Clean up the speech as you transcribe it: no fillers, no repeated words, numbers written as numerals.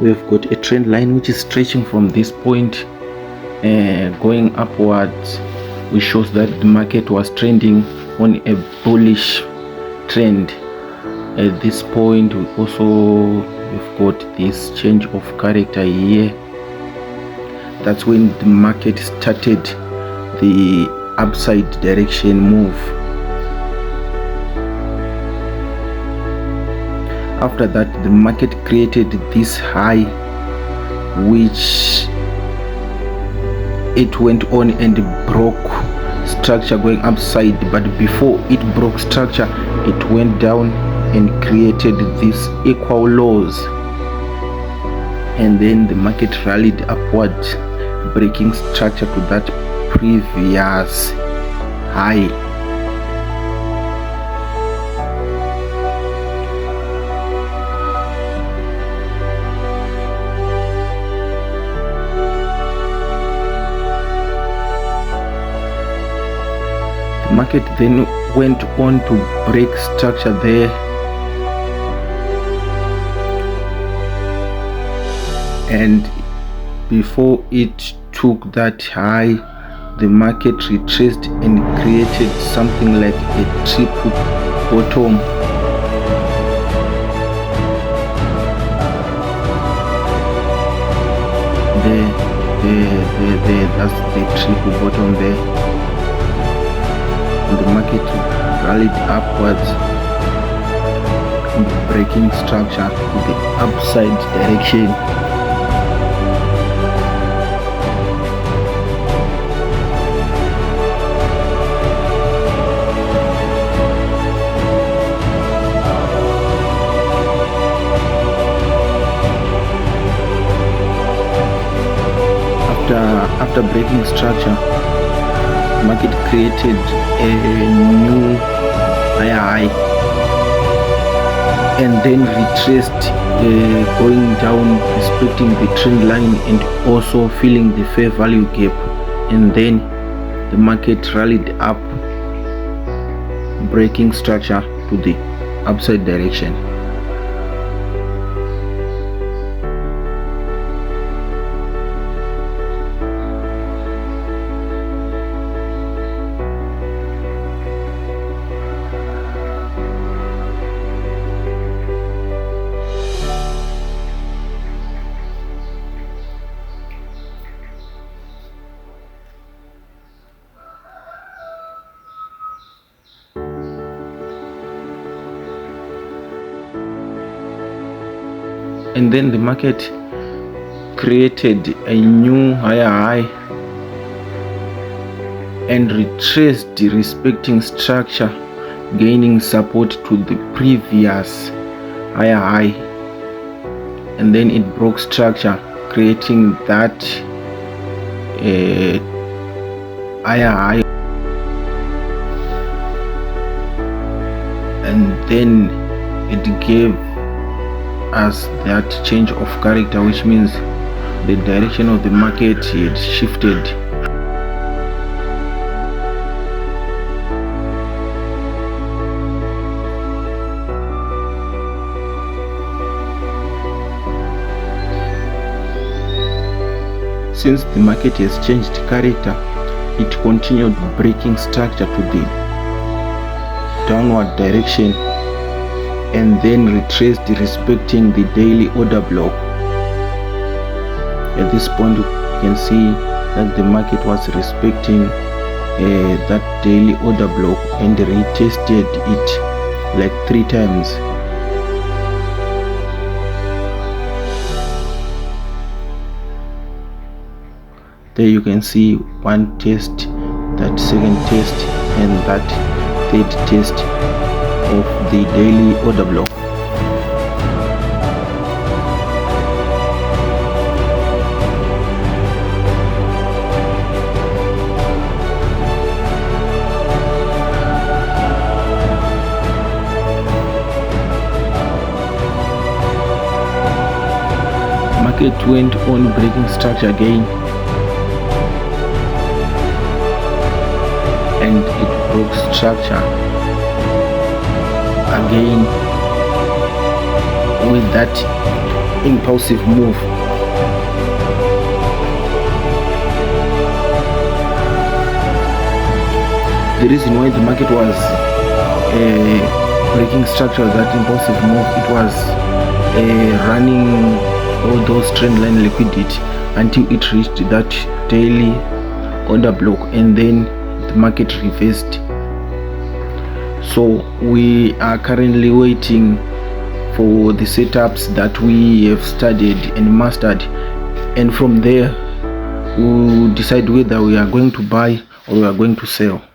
we've got a trend line which is stretching from this point going upwards, which shows that the market was trending on a bullish trend. At this point, we've got this change of character here. That's when the market started the upside direction move. After that, the market created this high, which it went on and broke structure going upside, but before it broke structure, it went down and created these equal lows, and then the market rallied upward, breaking structure to that previous high. The market then went on to break structure there, and before it took that high, the market retraced and created something like a triple bottom. There, that's the triple bottom there. And the market rallied upwards, breaking structure to the upside direction. After breaking structure, the market created a new higher high and then retraced, going down, respecting the trend line and also filling the fair value gap, and then the market rallied up, breaking structure to the upside direction. And then the market created a new higher high and retraced, respecting structure, gaining support to the previous higher high, and then it broke structure, creating that higher high, and then it gave us that change of character, which means the direction of the market had shifted. Since the market has changed character, it continued breaking structure to the downward direction and then retraced, respecting the daily order block. At this point, you can see that the market was respecting that daily order block and retested it like 3 times. There you can see one test, that second test, and that third test of the daily order block. Market went on breaking structure again, and it broke structure again with that impulsive move. The reason why the market was breaking structure, that impulsive move, it was running all those trend line liquidity until it reached that daily order block, and then the market reversed. So we are currently waiting for the setups that we have studied and mastered, and from there we'll decide whether we are going to buy or we are going to sell.